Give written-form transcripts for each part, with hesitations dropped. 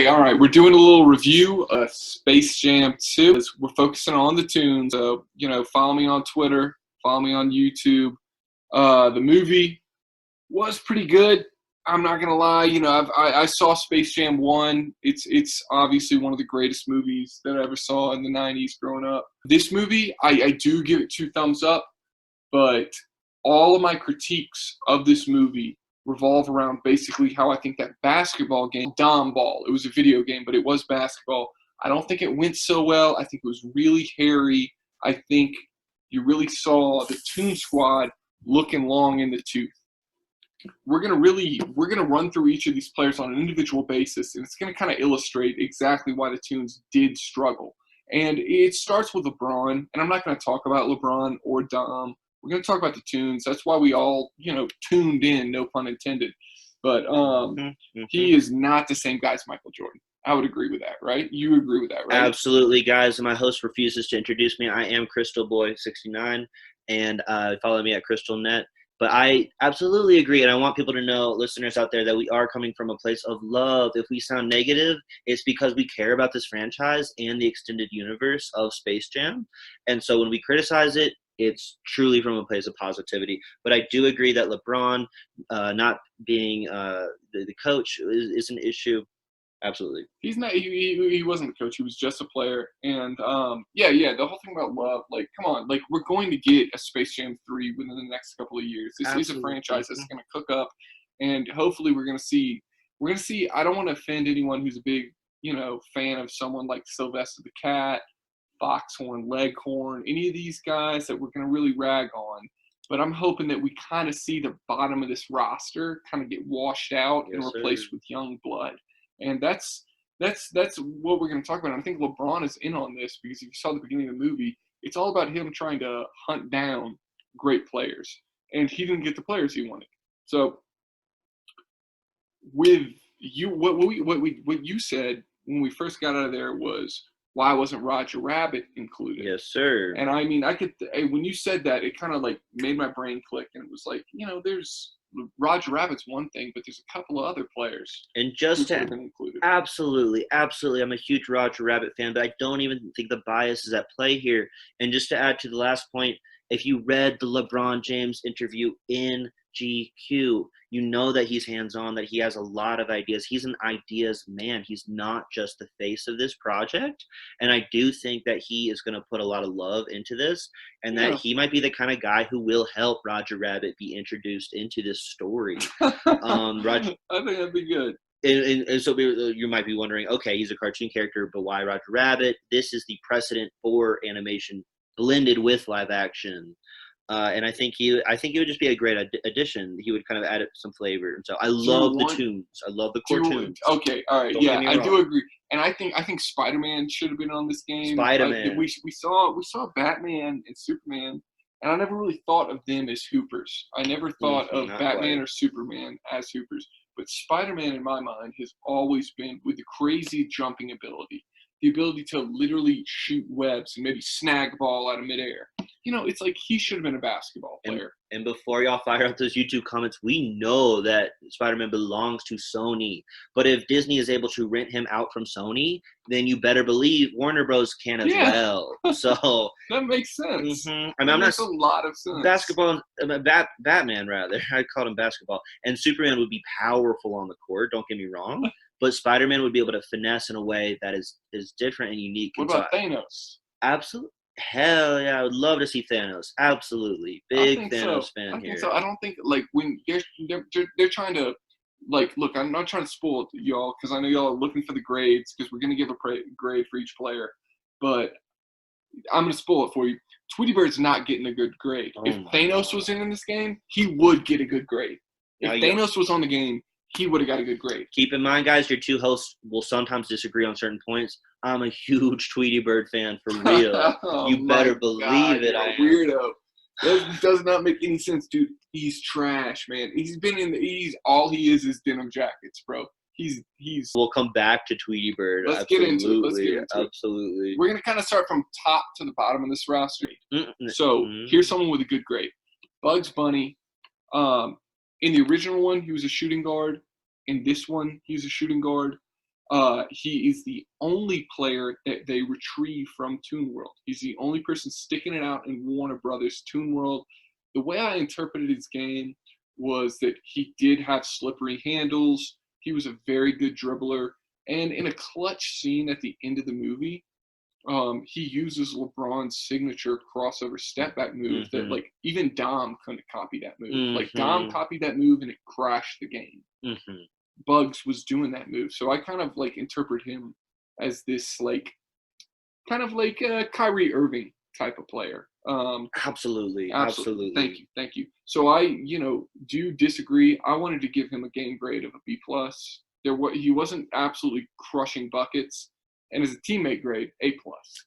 Okay, all right. We're doing a little review of Space Jam 2. We're focusing on the Toons. So, follow me on Twitter. Follow me on YouTube. The movie was pretty good. I'm not gonna lie. I saw Space Jam 1. It's obviously one of the greatest movies that I ever saw in the 90s growing up. This movie, I do give it 2 thumbs up, but all of my critiques of this movie revolve around basically how I think that basketball game, Dom Ball, it was a video game, but it was basketball. I don't think it went so well. I think it was really hairy. I think you really saw the Toon Squad looking long in the tooth. We're gonna run through each of these players on an individual basis, and it's gonna kind of illustrate exactly why the Toons did struggle. And it starts with LeBron, and I'm not gonna talk about LeBron or Dom. We're gonna talk about the Toons. That's why we all, tuned in, no pun intended. But he is not the same guy as Michael Jordan. I would agree with that, right? You agree with that, right? Absolutely, guys. And my host refuses to introduce me. I am Crystal Boy 69, and follow me at CrystalNet. But I absolutely agree, and I want people to know, listeners out there, that we are coming from a place of love. If we sound negative, it's because we care about this franchise and the extended universe of Space Jam. And so when we criticize it, it's truly from a place of positivity. But I do agree that LeBron not being the coach is an issue. Absolutely. He's not. He wasn't a coach. He was just a player. And the whole thing about love. Like, come on. Like, we're going to get a Space Jam 3 within the next couple of years. This is a franchise that's going to cook up, and hopefully we're going to see. We're going to see. I don't want to offend anyone who's a big, fan of someone like Sylvester the Cat, Foxhorn, Leghorn, any of these guys that we're going to really rag on. But I'm hoping that we kind of see the bottom of this roster kind of get washed out and replaced with young blood. And that's what we're going to talk about. And I think LeBron is in on this because if you saw the beginning of the movie, it's all about him trying to hunt down great players. And he didn't get the players he wanted. So with you, what you said when we first got out of there was, why wasn't Roger Rabbit included? Yes, sir. And I mean, when you said that, it kind of like made my brain click. And it was like, there's Roger Rabbit's one thing, but there's a couple of other players. And just to absolutely, I'm a huge Roger Rabbit fan, but I don't even think the bias is at play here. And just to add to the last point, if you read the LeBron James interview in GQ, you know that he's hands-on, that he has a lot of ideas. He's an ideas man. He's not just the face of this project. And I do think that he is going to put a lot of love into this, and that he might be the kind of guy who will help Roger Rabbit be introduced into this story. Roger, I think that'd be good. And so you might be wondering, okay, he's a cartoon character, but why Roger Rabbit? This is the precedent for animation blended with live action. And I think he would just be a great addition. He would kind of add some flavor. And so I love the Toons. I love the cartoons. Okay, all right, I do agree. And I think Spider-Man should have been on this game. Spider-Man. We saw Batman and Superman, and I never really thought of them as Hoopers. I never thought of Batman or Superman as Hoopers. But Spider-Man, in my mind, has always been with the crazy jumping ability. The ability to literally shoot webs and maybe snag a ball out of midair. It's like he should have been a basketball player. And before y'all fire up those YouTube comments, we know that Spider-Man belongs to Sony. But if Disney is able to rent him out from Sony, then you better believe Warner Bros. Can as well. So that makes sense. That makes a lot of sense. Basketball, Batman rather. I called him basketball. And Superman would be powerful on the court. Don't get me wrong. But Spider-Man would be able to finesse in a way that is different and unique. What about Thanos? Absolutely. Hell yeah, I would love to see Thanos. Absolutely. Big Thanos fan here. I don't think, when they're trying to, look, I'm not trying to spoil it, y'all, because I know y'all are looking for the grades, because we're going to give a grade for each player. But I'm going to spoil it for you. Tweety Bird's not getting a good grade. If Thanos was in this game, he would get a good grade. If Thanos was on the game, he would have got a good grade. Keep in mind, guys, your two hosts will sometimes disagree on certain points. I'm a huge Tweety Bird fan, for real. You better believe it. I am. Weirdo. That does not make any sense, dude. He's trash, man. He's been in the all he is denim jackets, bro. He's. We'll come back to Tweety Bird. Let's get into it. Absolutely. We're gonna kind of start from top to the bottom of this roster. So here's someone with a good grade. Bugs Bunny. In the original one, he was a shooting guard. In this one, he's a shooting guard. He is the only player that they retrieve from Toon World. He's the only person sticking it out in Warner Brothers Toon World. The way I interpreted his game was that he did have slippery handles. He was a very good dribbler. And in a clutch scene at the end of the movie, he uses LeBron's signature crossover step back move that like even Dom couldn't copy that move. Like Dom copied that move and it crashed the game. Bugs was doing that move. So I kind of like interpret him as this like kind of like a Kyrie Irving type of player. Absolutely. Thank you. So I, do disagree. I wanted to give him a game grade of a B+. He wasn't absolutely crushing buckets, and as a teammate grade, A+.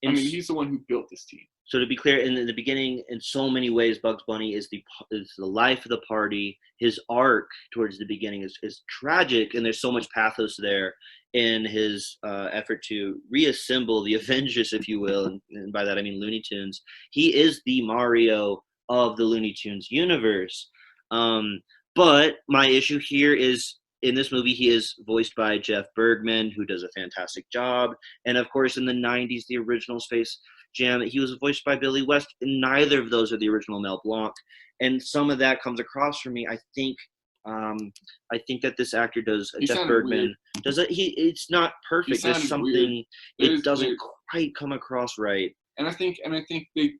I mean, he's the one who built this team. So to be clear, in the beginning, in so many ways, Bugs Bunny is the life of the party. His arc towards the beginning is tragic, and there's so much pathos there in his effort to reassemble the Avengers, if you will, and by that I mean Looney Tunes. He is the Mario of the Looney Tunes universe. But my issue here is, in this movie, he is voiced by Jeff Bergman, who does a fantastic job. And of course, in the 90s, the original Space Jam, he was voiced by Billy West, and neither of those are the original Mel Blanc. And some of that comes across for me. I think that this actor Jeff Bergman does it. It's not perfect. There's something it doesn't weird. Quite come across right. And I think they,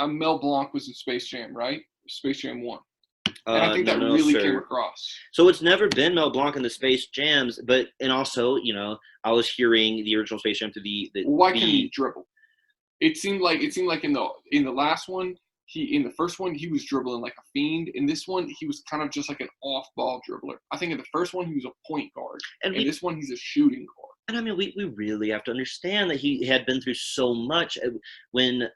Mel Blanc was in Space Jam, right? Space Jam 1. And I think that really came across. So it's never been Mel Blanc in the Space Jams, and also, I was hearing the original Space Jam to the. Why can't he dribble? It seemed like in the last one, in the first one he was dribbling like a fiend. In this one, he was kind of just like an off-ball dribbler. I think in the first one he was a point guard, and in this one he's a shooting guard. And I mean, we really have to understand that he had been through so much when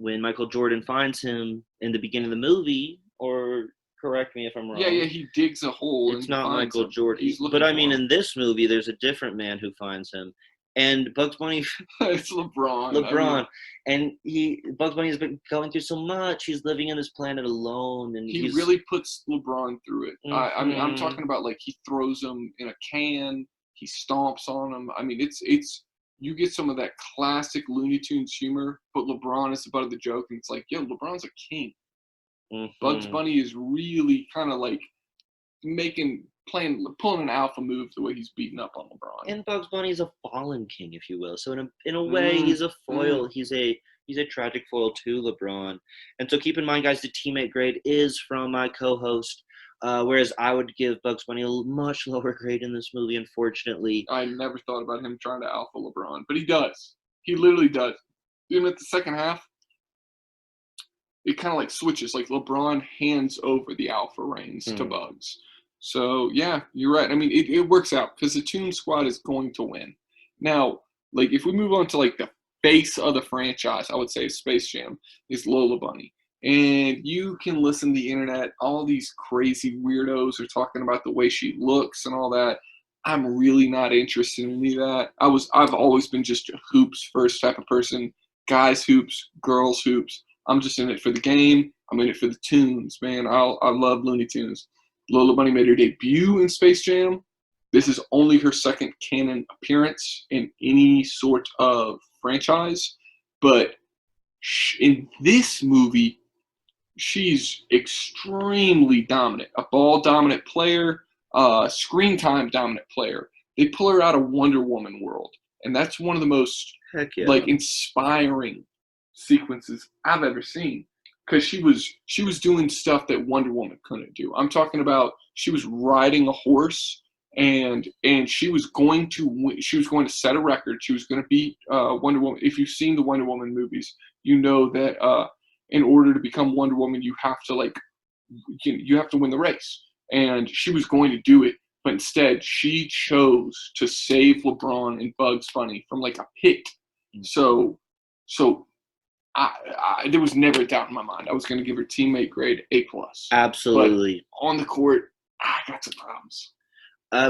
Michael Jordan finds him in the beginning of the movie. Or correct me if I'm wrong. Yeah, he digs a hole. It's not Michael Jordan. But I mean, in this movie, there's a different man who finds him. And Bugs Bunny... it's LeBron. And Bugs Bunny has been going through so much. He's living on this planet alone. And he really puts LeBron through it. I mean, I'm talking about, like, he throws him in a can. He stomps on him. I mean, it's you get some of that classic Looney Tunes humor, but LeBron is the butt of the joke. And it's like, yo, LeBron's a king. Bugs Bunny is really kind of like pulling an alpha move the way he's beating up on LeBron. And Bugs Bunny is a fallen king, if you will. So in a way, he's a foil. He's a tragic foil to LeBron. And so keep in mind, guys, the teammate grade is from my co-host. Whereas I would give Bugs Bunny a much lower grade in this movie, unfortunately. I never thought about him trying to alpha LeBron, but he does. He literally does. Even at the second half, it kind of like switches. Like LeBron hands over the alpha reins to Bugs. So, yeah, you're right. I mean, it works out because the Toon Squad is going to win. Now, like if we move on to like the face of the franchise, I would say Space Jam is Lola Bunny. And you can listen to the internet. All these crazy weirdos are talking about the way she looks and all that. I'm really not interested in any of that. I've always been just a hoops first type of person. Guys hoops, girls hoops. I'm just in it for the game. I'm in it for the tunes, man. I love Looney Tunes. Lola Bunny made her debut in Space Jam. This is only her second canon appearance in any sort of franchise. But in this movie, she's extremely dominant. A ball-dominant player, screen time dominant player. They pull her out of Wonder Woman world. And that's one of the most inspiring sequences I've ever seen, because she was doing stuff that Wonder Woman couldn't do. I'm talking about she was riding a horse and she was going to set a record. She was going to beat Wonder Woman. If you've seen the Wonder Woman movies, you know that in order to become Wonder Woman, you have to win the race. And she was going to do it, but instead she chose to save LeBron and Bugs Bunny from like a pit. So there was never a doubt in my mind. I was going to give her teammate grade A+. Absolutely. But on the court, I got some problems.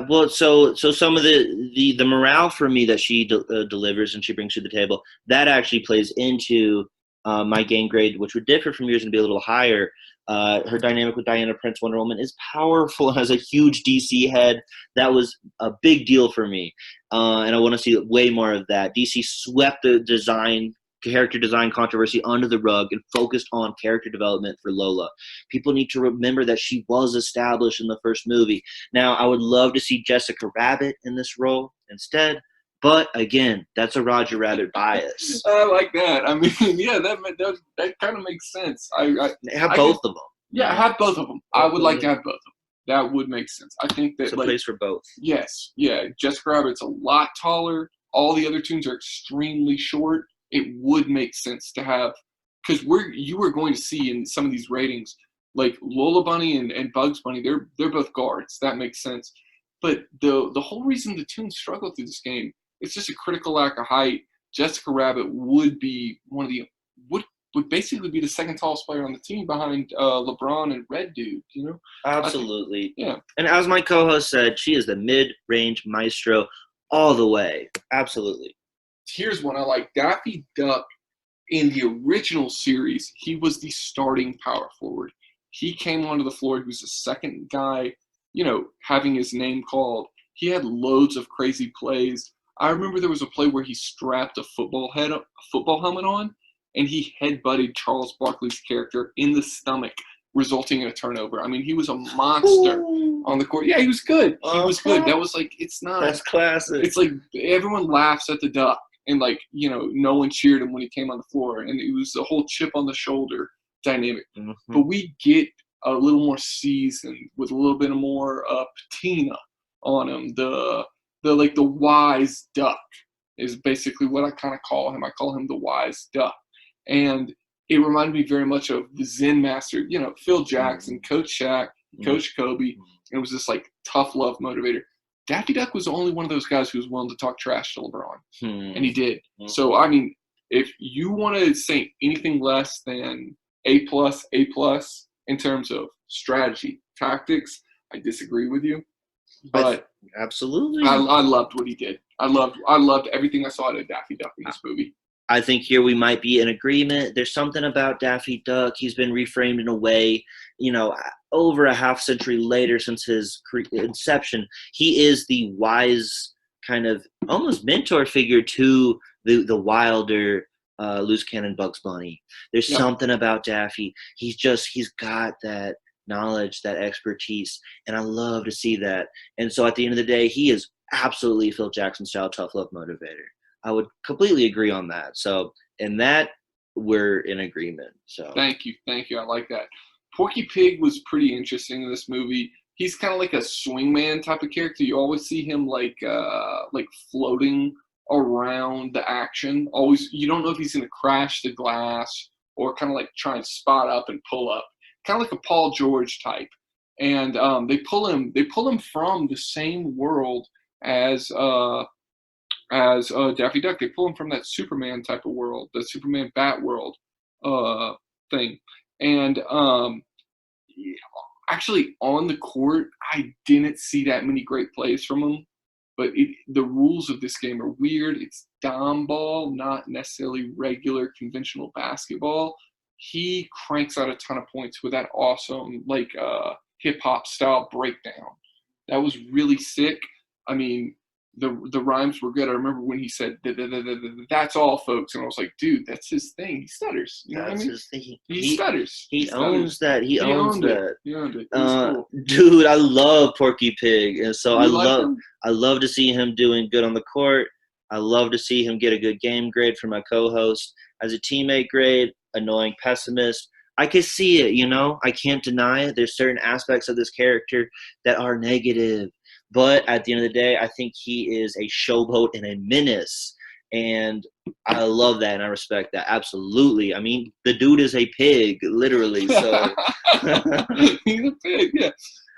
Well, so some of the morale for me that she delivers and she brings to the table, that actually plays into my game grade, which would differ from yours and be a little higher. Her dynamic with Diana Prince, Wonder Woman, is powerful and has a huge DC head. That was a big deal for me, and I want to see way more of that. DC swept the character design controversy under the rug and focused on character development for Lola. People need to remember that she was established in the first movie. Now, I would love to see Jessica Rabbit in this role instead. But again, that's a Roger Rabbit bias. I like that. I mean, yeah, that kind of makes sense. I have both of them. Yeah, have both of them. I would like to have both of them. That would make sense. I think that there's a place for both. Yes, yeah. Jessica Rabbit's a lot taller. All the other Toons are extremely short. It would make sense to have, because you were going to see in some of these ratings, like Lola Bunny and Bugs Bunny, they're both guards. That makes sense. But the whole reason the Toons struggle through this game, it's just a critical lack of height. Jessica Rabbit would be would basically be the second tallest player on the team behind LeBron and Red Dude, you know? Absolutely. Yeah. And as my co-host said, she is the mid-range maestro all the way. Absolutely. Here's one I like. Daffy Duck, in the original series, he was the starting power forward. He came onto the floor. He was the second guy, you know, having his name called. He had loads of crazy plays. I remember there was a play where he strapped a football helmet on, and he headbutted Charles Barkley's character in the stomach, resulting in a turnover. I mean, he was a monster on the court. Yeah, he was good. He was good. That was like, it's not. That's classic. It's like everyone laughs at the Duck, and like, you know, no one cheered him when he came on the floor, and it was a whole chip on the shoulder dynamic. Mm-hmm. But we get a little more seasoned with a little bit more patina on him. The wise Duck is basically what I kind of call him. I call him the wise Duck. And it reminded me very much of the Zen master, you know, Phil Jackson, Coach Shaq, Coach Kobe. It was this like tough love motivator. Daffy Duck was the only one of those guys who was willing to talk trash to LeBron. And he did. So, I mean, if you want to say anything less than A+ in terms of strategy, tactics, I disagree with you. But absolutely, I loved what he did. I loved everything I saw out of Daffy Duck in this movie. I think here we might be in agreement. There's something about Daffy Duck. He's been reframed in a way, you know, over a half century later since his inception. He is the wise kind of almost mentor figure to the wilder loose cannon Bugs Bunny. There's something about Daffy. He's got that knowledge, that expertise, and I love to see that. And so at the end of the day, he is absolutely Phil Jackson style tough love motivator. I would completely agree on that. So in that, we're in agreement. So thank you. I like that. Porky Pig was pretty interesting in this movie. He's kind of like a swingman type of character. You always see him like floating around the action. Always, you don't know if he's going to crash the glass or kind of like try and spot up and pull up. Kind of like a Paul George type. And they pull him from the same world as Daffy Duck. They pull him from that Superman type of world, the Superman Bat world thing. And actually on the court, I didn't see that many great plays from him. But the rules of this game are weird. It's dom ball, not necessarily regular conventional basketball. He cranks out a ton of points with that awesome like hip-hop style breakdown. That was really sick. I mean, the rhymes were good. I remember when he said, "That's all, folks," and I was like, "Dude, that's his thing. He stutters. You know what I mean? His thing. He stutters. He owns that. He owns that. He owned it. Cool. Dude, I love Porky Pig, and so I love to see him doing good on the court. I love to see him get a good game grade from my co-host. As a teammate grade, annoying pessimist. I could see it, you know. I can't deny it. There's certain aspects of this character that are negative. But at the end of the day, I think he is a showboat and a menace. And I love that and I respect that. Absolutely. I mean, the dude is a pig, literally. So he's a pig, yeah.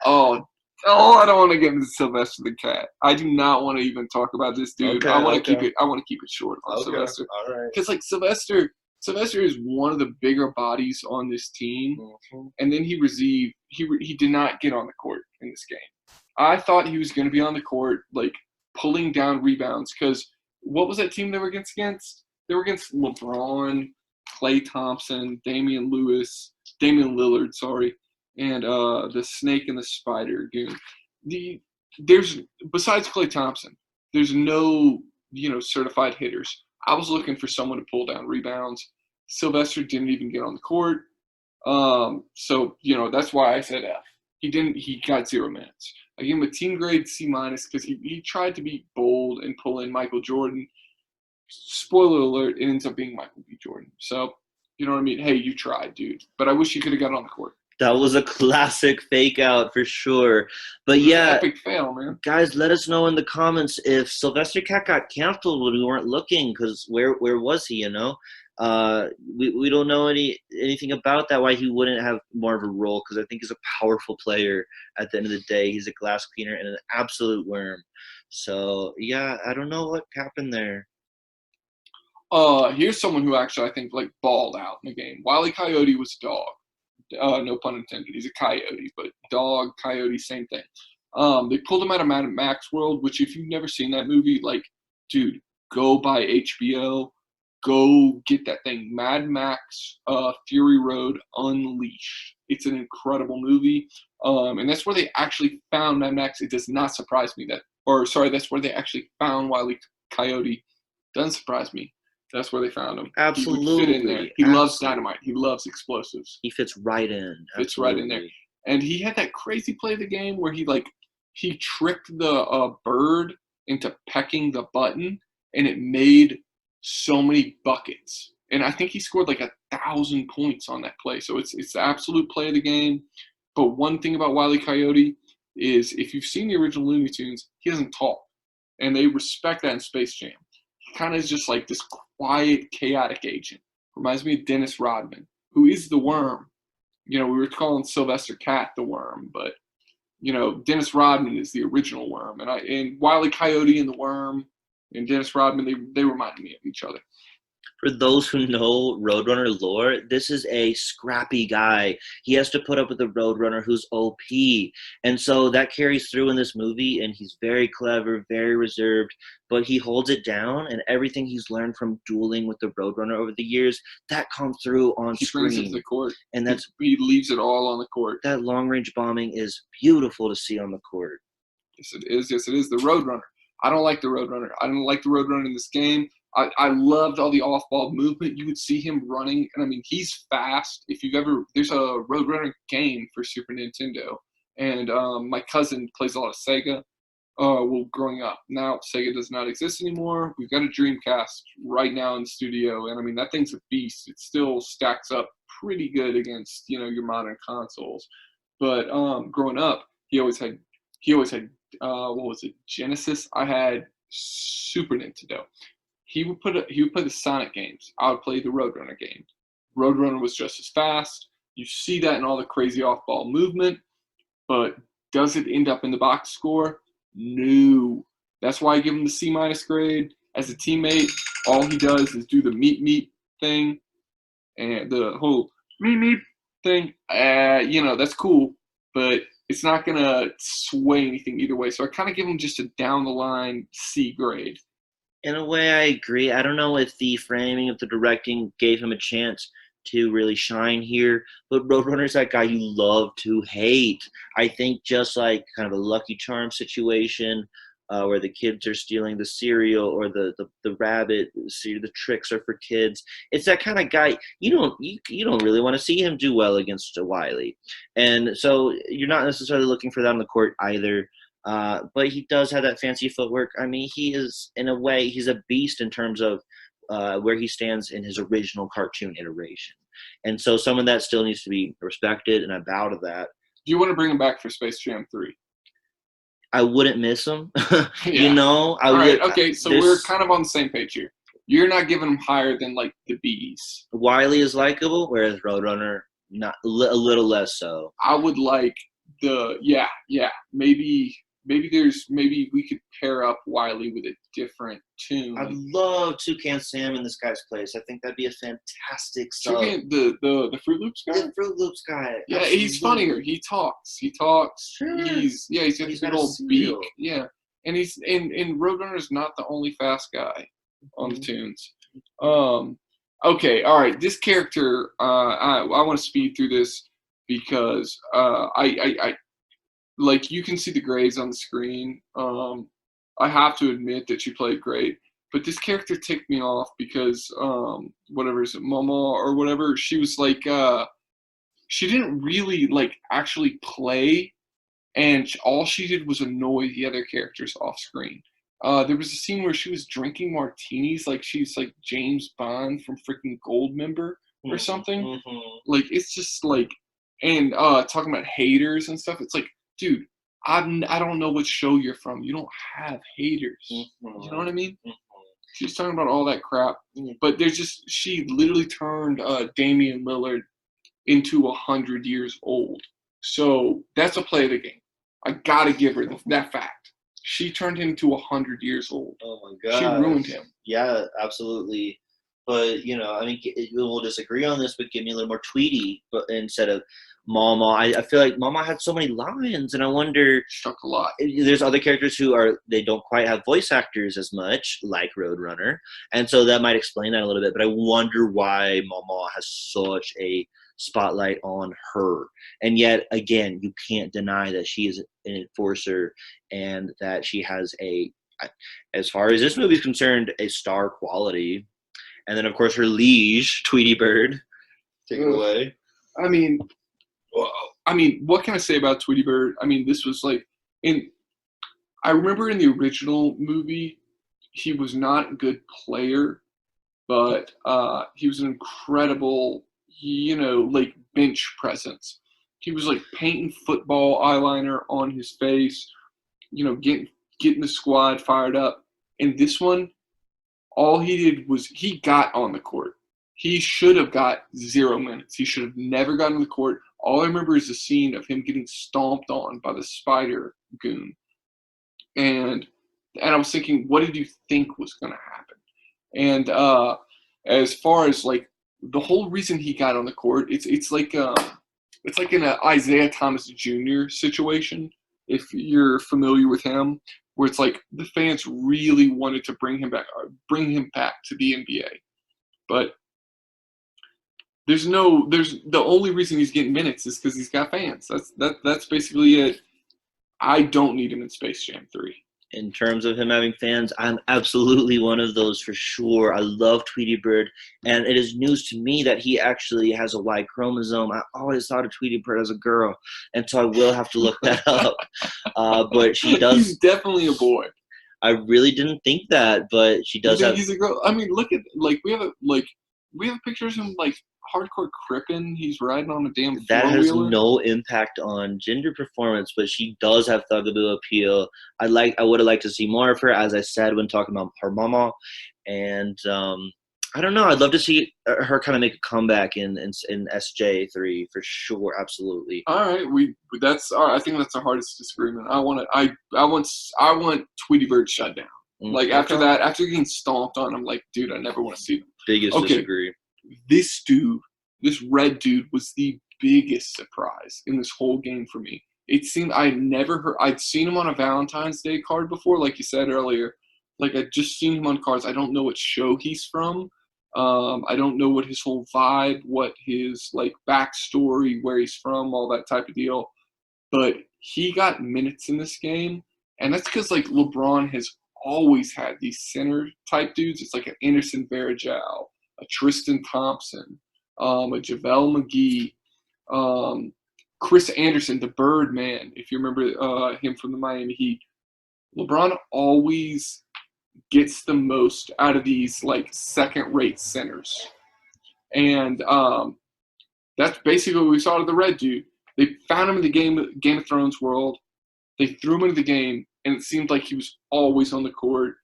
Oh, I don't want to get into Sylvester the Cat. I do not want to even talk about this dude. Okay, I want to keep it short on Sylvester. All right. Because like Sylvester is one of the bigger bodies on this team. Mm-hmm. And then he did not get on the court in this game. I thought he was going to be on the court, like, pulling down rebounds. Because what was that team they were against? They were against LeBron, Klay Thompson, Damian Lewis, Damian Lillard, sorry, and the Snake and the Spider goon. There's besides Klay Thompson, there's no certified hitters. I was looking for someone to pull down rebounds. Sylvester didn't even get on the court, so that's why I said F. He didn't. He got 0 minutes. I gave him a team grade C- because he tried to be bold and pull in Michael Jordan. Spoiler alert, it ends up being Michael B. Jordan. So, you know what I mean? Hey, you tried, dude. But I wish you could have got on the court. That was a classic fake out for sure. But yeah, epic fail, man. Guys, let us know in the comments if Sylvester Cat got canceled when we weren't looking, because where was he, we don't know anything about that, why he wouldn't have more of a role, because I think he's a powerful player at the end of the day. He's a glass cleaner and an absolute worm. So, yeah, I don't know what happened there. Here's someone who actually I think balled out in the game. Wile E. Coyote was a dog. No pun intended. He's a coyote, but dog, coyote, same thing. They pulled him out of Mad Max World, which if you've never seen that movie, dude, go buy HBO. Go get that thing. Mad Max Fury Road Unleashed. It's an incredible movie. And that's where they actually found Mad Max. It does not surprise me that's where they actually found Wile E. Coyote. Doesn't surprise me. That's where they found him. Absolutely. He would fit in there. He loves dynamite. He loves explosives. He fits right in. Absolutely. Fits right in there. And he had that crazy play of the game where he tricked the bird into pecking the button, and it made so many buckets. And I think he scored 1,000 points on that play. So it's the absolute play of the game. But one thing about Wile E. Coyote is if you've seen the original Looney Tunes, he doesn't talk. And they respect that in Space Jam. He kind of is just this quiet, chaotic agent. Reminds me of Dennis Rodman, who is the worm. We were calling Sylvester Cat the worm, but Dennis Rodman is the original worm. And Wile E. Coyote and the worm and Dennis Rodman, they reminded me of each other. For those who know Roadrunner lore, this is a scrappy guy. He has to put up with a Roadrunner who's OP. And so that carries through in this movie, and he's very clever, very reserved, but he holds it down, and everything he's learned from dueling with the Roadrunner over the years, that comes through on screen. He brings it to the court. And he leaves it all on the court. That long-range bombing is beautiful to see on the court. Yes, it is. Yes, it is. The Roadrunner. I don't like the Roadrunner. I don't like the Roadrunner in this game. I loved all the off-ball movement. You would see him running, and he's fast. There's a Roadrunner game for Super Nintendo, and my cousin plays a lot of Sega. Growing up. Now Sega does not exist anymore. We've got a Dreamcast right now in the studio, and that thing's a beast. It still stacks up pretty good against your modern consoles. But growing up, he always had what was it, Genesis? I had Super Nintendo. He would play the Sonic games. I would play the Roadrunner game. Roadrunner was just as fast. You see that in all the crazy off-ball movement, but does it end up in the box score? No. That's why I give him the C- grade. As a teammate, all he does is do the meet thing, and the whole meet thing. That's cool, but it's not gonna sway anything either way. So I kind of give him just a down the line C grade. In a way, I agree. I don't know if the framing of the directing gave him a chance to really shine here, but Roadrunner's that guy you love to hate. I think just like kind of a Lucky Charm situation where the kids are stealing the cereal, or the rabbit, the tricks are for kids. It's that kind of guy you don't really want to see him do well against a Wiley, and so you're not necessarily looking for that on the court either. But he does have that fancy footwork. He is, in a way, he's a beast in terms of where he stands in his original cartoon iteration. And so someone that still needs to be respected, and I bow to that. Do you want to bring him back for Space Jam 3? I wouldn't miss him. Yeah. All right, okay, so we're kind of on the same page here. You're not giving him higher than, the B's. Wiley is likable, whereas Roadrunner, not a little less so. I would like maybe we could pair up Wiley with a different tune. I'd love Toucan Sam in this guy's place. I think that'd be a fantastic sub. The Fruit Loops guy? The Fruit Loops guy. Yeah, Absolutely. He's funnier. He talks. Sure. He's got this big old beak. Yeah. And Roadrunner's not the only fast guy on the Toons. Okay, all right. This character, I want to speed through this because I like you can see the grades on the screen. I have to admit that she played great, but this character ticked me off because whatever is it, Mama or whatever. She was like she didn't really like actually play, and all she did was annoy the other characters off screen. There was a scene where she was drinking martinis like she's like James Bond from freaking Goldmember or something. Mm-hmm. Like it's just like, and talking about haters and stuff. It's like, dude, I don't know what show you're from. You don't have haters. Mm-hmm. You know what I mean? Mm-hmm. She's talking about all that crap, but there's just she literally turned Damian Lillard into 100 years old. So that's a play of the game. I gotta give her that fact. She turned him to 100 years old. Oh my god. She ruined him. Yeah, absolutely. But I mean, we'll disagree on this, but give me a little more Tweety, but instead of Mama. I feel like Mama had so many lines, and I wonder. Struck a lot. There's other characters who they don't quite have voice actors as much, like Roadrunner, and so that might explain that a little bit. But I wonder why Mama has such a spotlight on her, and yet again, you can't deny that she is an enforcer and that she has as far as this movie is concerned, a star quality. And then, of course, her liege, Tweety Bird. Take it away. I mean, what can I say about Tweety Bird? I mean, this was like I remember in the original movie, he was not a good player, but he was an incredible, like bench presence. He was like painting football eyeliner on his face, getting the squad fired up. And this one, all he did was he got on the court. He should have got 0 minutes. He should have never gotten on the court. All I remember is the scene of him getting stomped on by the spider goon. And I was thinking, what did you think was going to happen? And as far as like the whole reason he got on the court, it's like in an Isaiah Thomas Jr. situation, if you're familiar with him, where it's like the fans really wanted to bring him back to the NBA, but there's the only reason he's getting minutes is because he's got fans. That's basically it. I don't need him in Space Jam 3. In terms of him having fans, I'm absolutely one of those for sure. I love Tweety Bird, and it is news to me that he actually has a Y chromosome. I always thought of Tweety Bird as a girl, and so I will have to look that up. But she does. He's definitely a boy. I really didn't think that, but she does have. He's a girl. I mean, look at we have pictures of him like hardcore crippin'. He's riding on a damn that has four-wheeler. No impact on gender performance, but she does have thugaboo appeal. I would have liked to see more of her, as I said when talking about her mama, and I don't know. I'd love to see her kind of make a comeback in SJ3 for sure. Absolutely. All right, I think that's our hardest disagreement. I want Tweety Bird shut down. Like after that, after getting stomped on, I'm like, dude, I never want to see them. Biggest disagree. This red dude was the biggest surprise in this whole game for me. It seemed I'd seen him on a Valentine's Day card before, like you said earlier. Like I'd just seen him on cards. I don't know what show he's from. I don't know what his whole vibe, what his like backstory, where he's from, all that type of deal. But he got minutes in this game, and that's because like LeBron has always had these center type dudes. It's like an Anderson Varejao, a Tristan Thompson, a JaVale McGee, Chris Anderson, the Birdman, if you remember him from the Miami Heat. LeBron always gets the most out of these like second-rate centers. And that's basically what we saw to the red dude. They found him in the Game of Thrones world. They threw him into the game, and it seemed like he was always on the court,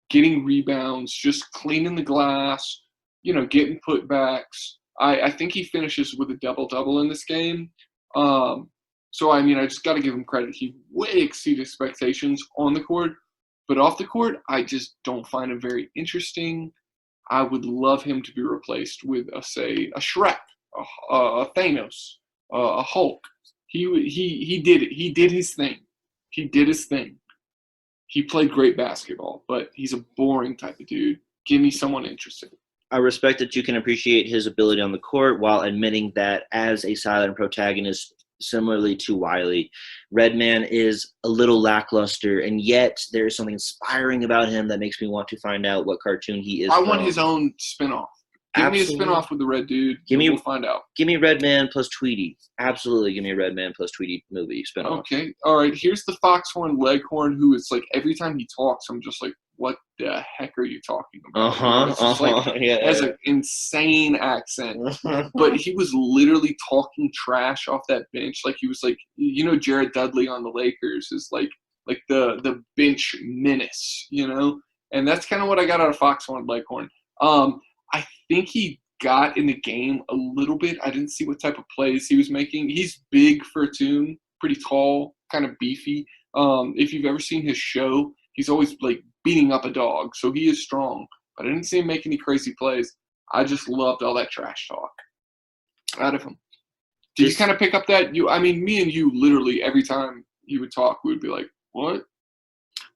getting rebounds, just cleaning the glass, getting putbacks. I think he finishes with a double-double in this game. So, I mean, I just got to give him credit. He way exceeded expectations on the court. But off the court, I just don't find him very interesting. I would love him to be replaced with, say, a Shrek, a Thanos, a Hulk. He did it. He did his thing. He played great basketball, but he's a boring type of dude. Give me someone interesting. I respect that you can appreciate his ability on the court while admitting that as a silent protagonist, similarly to Wiley, Redman is a little lackluster, and yet there is something inspiring about him that makes me want to find out what cartoon he is I from. want his own spinoff. Give me a spinoff with the red dude. We'll find out. Give me Redman plus Tweety. Absolutely, give me a Redman plus Tweety movie spinoff. Okay, all right. Here's the Foxhorn Leghorn, who is like every time he talks, I'm just like, what the heck are you talking about? Has an insane accent, but he was literally talking trash off that bench. Like he was like, Jared Dudley on the Lakers is like the bench menace, and that's kind of what I got out of Foxhorn Leghorn. I think he got in the game a little bit. I didn't see what type of plays he was making. He's big for a Toon, pretty tall, kind of beefy. If you've ever seen his show, he's always like beating up a dog, so he is strong. But I didn't see him make any crazy plays. I just loved all that trash talk out of him. Did you kind of pick up that? Me and you, literally every time he would talk, we would be like, "What?"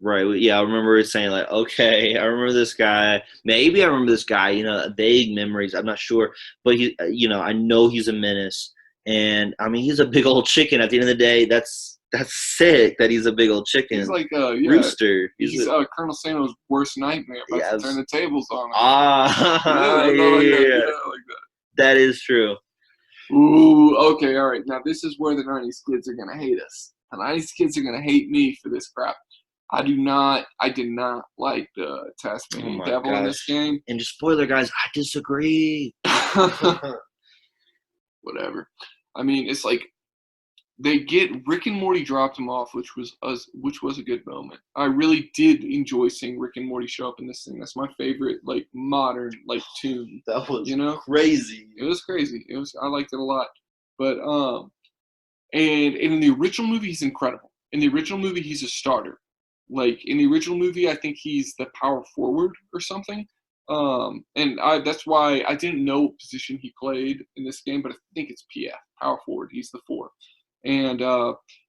Right. Yeah, I remember saying like, okay, I remember this guy. Maybe I remember this guy. Vague memories. I'm not sure, but he, I know he's a menace, and I mean he's a big old chicken. At the end of the day, that's sick that he's a big old chicken. He's like rooster. He's Colonel Sano's worst nightmare. About to turn the tables on him. Yeah. Like that. That is true. Ooh, okay, all right. Now this is where the 90s kids are gonna hate us. The 90s kids are gonna hate me for this crap. I did not like the Tasmanian Devil in this game. And just spoiler, guys, I disagree. Whatever. I mean, it's like they get Rick and Morty dropped him off, which was a good moment. I really did enjoy seeing Rick and Morty show up in this thing. That's my favorite, like modern, like tune. That was crazy. It was crazy. I liked it a lot. But and in the original movie, he's incredible. In the original movie, he's a starter. Like in the original movie, I think he's the power forward or something. And that's why I didn't know what position he played in this game, but I think it's PF, power forward. He's the 4. And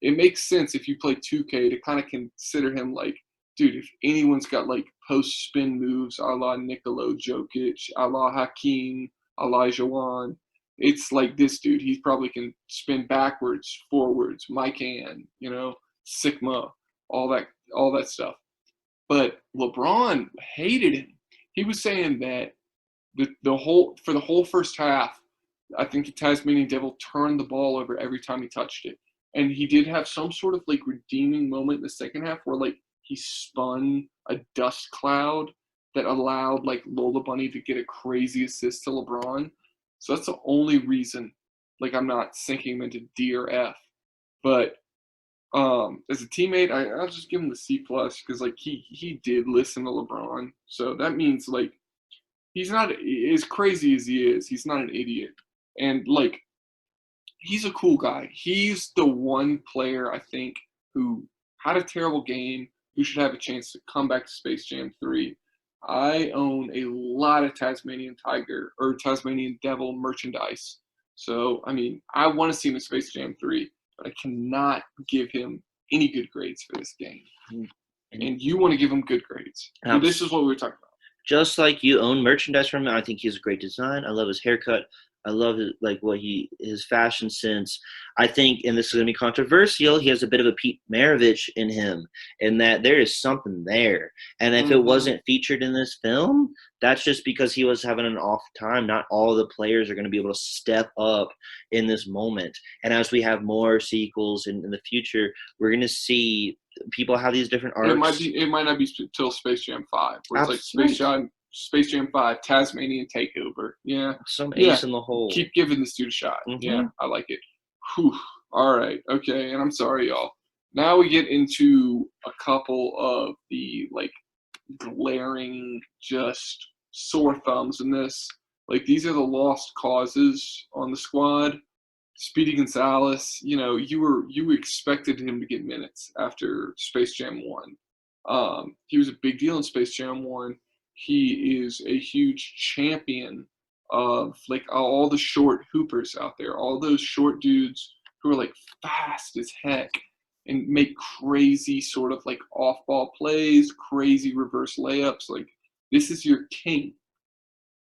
it makes sense if you play 2K to kind of consider him like, dude, if anyone's got like post spin moves a la Nikola Jokic, a la Hakeem, Elijah Wan, it's like this dude. He probably can spin backwards, forwards, Mike Hand, Sigma, all that stuff. But LeBron hated him. He was saying that the whole first half, I think the Tasmanian Devil turned the ball over every time he touched it. And he did have some sort of like redeeming moment in the second half where like he spun a dust cloud that allowed like Lola Bunny to get a crazy assist to LeBron. So that's the only reason like I'm not sinking him into D or F. But as a teammate, I'll just give him the C+ because like he did listen to LeBron. So that means like he's not as crazy as he is. He's not an idiot. And like he's a cool guy. He's the one player I think who had a terrible game who should have a chance to come back to Space Jam 3. I own a lot of Tasmanian Devil merchandise. So, I mean, I want to see him in Space Jam 3, but I cannot give him any good grades for this game. And you want to give him good grades. So this is what we were talking about. Just like you own merchandise from him, I think he has a great design. I love his haircut. I love his fashion sense. I think, and this is going to be controversial, he has a bit of a Pete Maravich in him, in that there is something there. And if it wasn't featured in this film, that's just because he was having an off time. Not all the players are going to be able to step up in this moment. And as we have more sequels in the future, we're going to see people have these different arcs. It might not be till Space Jam 5, where it's like Space Jam 5, Tasmanian Takeover. Yeah. Some ace in the hole. Keep giving this dude a shot. Yeah, I like it. Whew. All right. Okay. And I'm sorry, y'all. Now we get into a couple of the, like, glaring, just sore thumbs in this. Like, these are the lost causes on the squad. Speedy Gonzalez, you expected him to get minutes after Space Jam 1. He was a big deal in Space Jam 1. He is a huge champion of like all the short hoopers out there, all those short dudes who are like fast as heck and make crazy sort of like off-ball plays, crazy reverse layups. Like, this is your king.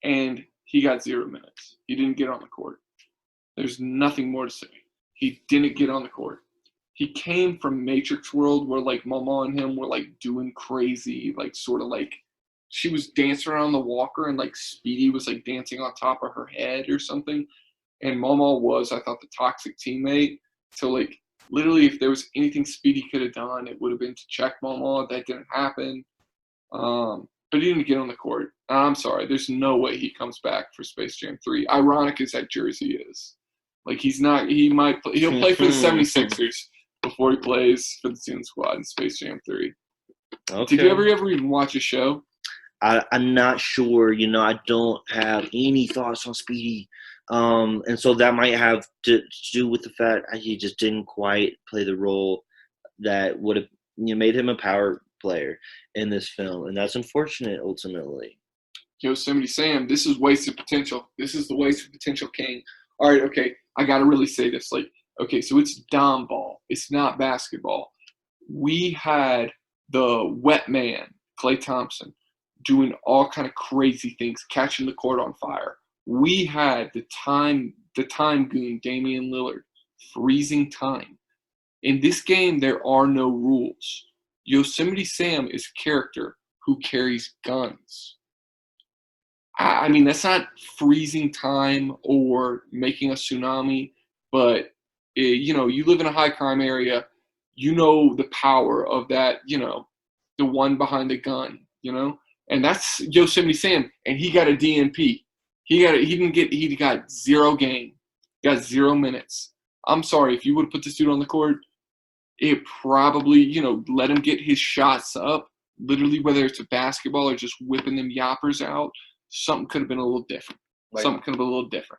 and he got 0 minutes. He didn't get on the court. There's nothing more to say. He didn't get on the court. He came from Matrix World where, like, Mama and him were, like, doing crazy, like, sort of, like, she was dancing around the walker and, like, Speedy was, like, dancing on top of her head or something. And Mama was, I thought, the toxic teammate. So, like, literally, if there was anything Speedy could have done, it would have been to check Mama. That didn't happen. But he didn't get on the court. I'm sorry. There's no way he comes back for Space Jam 3. Ironic as that jersey is. Like, he's not – he'll play for the 76ers before he plays for the Toons squad in Space Jam 3. Okay. Did you ever even watch a show? I'm not sure. I don't have any thoughts on Speedy. And so that might have to do with the fact he just didn't quite play the role that would have made him a power player in this film. And that's unfortunate, ultimately. Yosemite Sam, this is wasted potential. This is the wasted potential king. All right, okay, I got to really say this. Like, okay, so it's dom ball. It's not basketball. We had the wet man, Klay Thompson, doing all kind of crazy things, catching the court on fire. We had the time goon, Damian Lillard, freezing time. In this game, there are no rules. Yosemite Sam is a character who carries guns. I mean, that's not freezing time or making a tsunami, but, you live in a high crime area, the power of that, the one behind the gun, and that's Yosemite Sam, and he got a DNP. He got 0 game, got 0 minutes. I'm sorry, if you would have put this dude on the court, it probably, let him get his shots up, literally, whether it's a basketball or just whipping them yappers out. Something could have been a little different.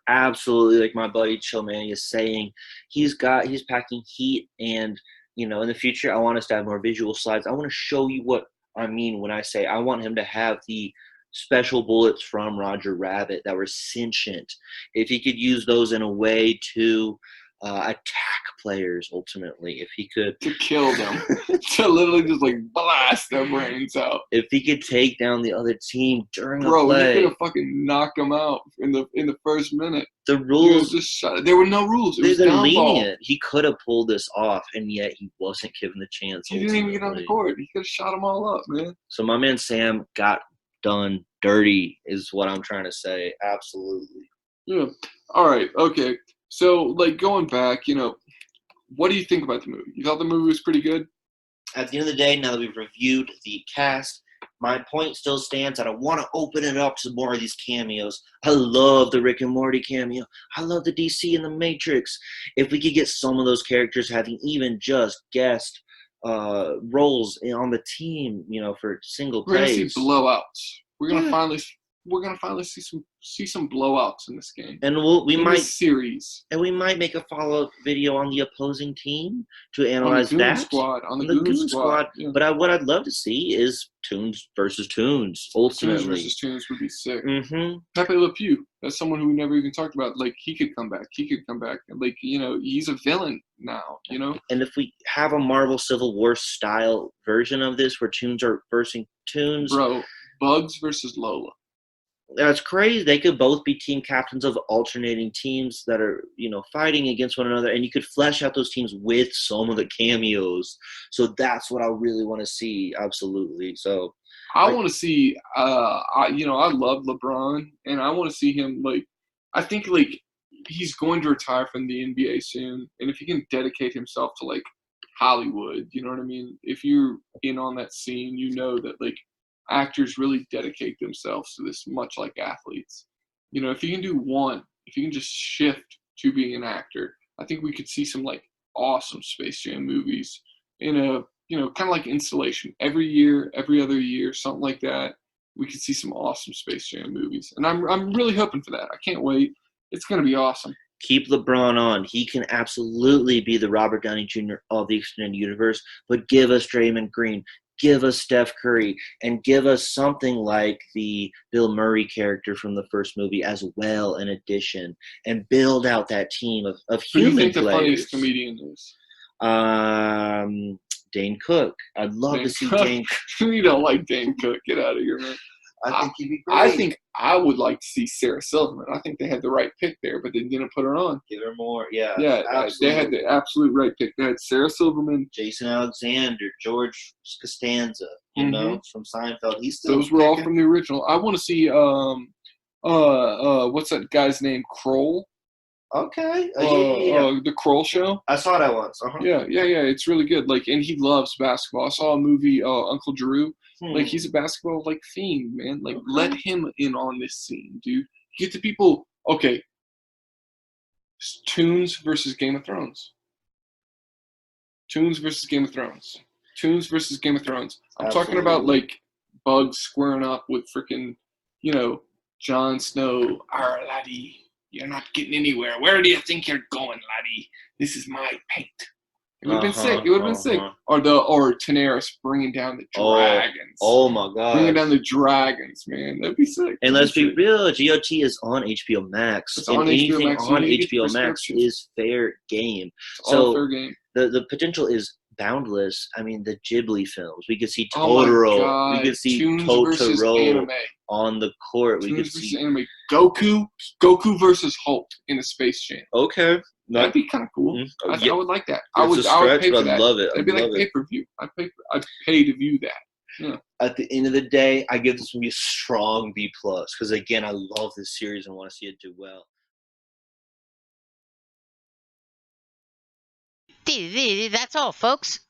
Absolutely, like my buddy Chillman is saying, he's packing heat, and in the future, I want us to have more visual slides. I want to show you what I mean when I say I want him to have the special bullets from Roger Rabbit that were sentient. If he could use those in a way to attack players, ultimately, if he could to kill them, to literally just like blast their brains out. If he could take down the other team during a play, he could have fucking knocked them out in the first minute. The rules there were no rules. They're lenient. He could have pulled this off, and yet he wasn't given the chance. He didn't even get on the court. He could have shot them all up, man. So my man Sam got done dirty, is what I'm trying to say. Absolutely. Yeah. All right. Okay. So, like, going back, what do you think about the movie? You thought the movie was pretty good? At the end of the day, now that we've reviewed the cast, my point still stands that I want to open it up to more of these cameos. I love the Rick and Morty cameo. I love the DC and the Matrix. If we could get some of those characters having even just guest roles on the team, for single plays. We're gonna see blowouts. We're gonna finally see some blowouts in this game. And we might make a follow-up video on the opposing team to analyze on the Goon Squad. Yeah. But what I'd love to see is Toons versus Toons. Ultimately, Toons versus Toons would be sick. Mm-hmm. Pepe Le Pew. That's someone who we never even talked about. Like, he could come back. Like, he's a villain now. And if we have a Marvel Civil War style version of this, where Toons are versing Toons, bro, Bugs versus Lola. That's crazy. They could both be team captains of alternating teams that are, fighting against one another, and you could flesh out those teams with some of the cameos. So that's what I really want to see. Absolutely. So I want to see. I love LeBron, and I want to see him. Like, I think he's going to retire from the NBA soon, and if he can dedicate himself to like Hollywood, you know what I mean? If you're in on that scene, that actors really dedicate themselves to this, much like athletes. If you can do one, if you can just shift to being an actor, I think we could see some awesome Space Jam movies in a, kind of like installation every year, every other year, something like that. We could see some awesome Space Jam movies. And I'm really hoping for that. I can't wait. It's going to be awesome. Keep LeBron on. He can absolutely be the Robert Downey Jr. of the extended universe, but give us Draymond Green. Give us Steph Curry, and give us something like the Bill Murray character from the first movie as well, in addition, and build out that team of human players. Who do you think the funniest comedian is? Dane Cook. I'd love to see Dane Cook. You don't like Dane Cook. Get out of here, man. I think he'd be great. I think I would like to see Sarah Silverman. I think they had the right pick there, but they didn't put her on. Give her more, yeah. Yeah, absolutely. they had the absolute right pick. They had Sarah Silverman, Jason Alexander, George Costanza, you know, from Seinfeld. He's still those were all from the original. I want to see what's that guy's name? Kroll. Okay. The Kroll Show. I saw that once. Yeah. It's really good. Like, and he loves basketball. I saw a movie, Uncle Drew. Like, he's a basketball like fiend, man. Like, let him in on this scene, dude. Get the people. Okay. Toons versus Game of Thrones. Toons versus Game of Thrones. Toons versus Game of Thrones. I'm talking about like Bugs squaring up with freaking, Jon Snow. Arr, laddie. You're not getting anywhere. Where do you think you're going, laddie? This is my paint. It would have been sick. It would have been sick. Or Daenerys bringing down the dragons. Oh my god. Bringing down the dragons, man. That'd be sick. And let's be real, GOT is on HBO Max. It's on HBO Max. On HBO Max is fair game. It's all fair game. The potential is boundless. I mean, the Ghibli films. We could see Totoro. We could see Totoro on the court. We could see anime. Goku versus Hulk in a Space Jam. Okay, that'd be kind of cool. I would like that. I would pay for that. I'd love it. It'd be like pay-per-view. I'd pay to view that. Yeah. At the end of the day, I give this movie a strong B+, because again, I love this series and want to see it do well. That's all, folks.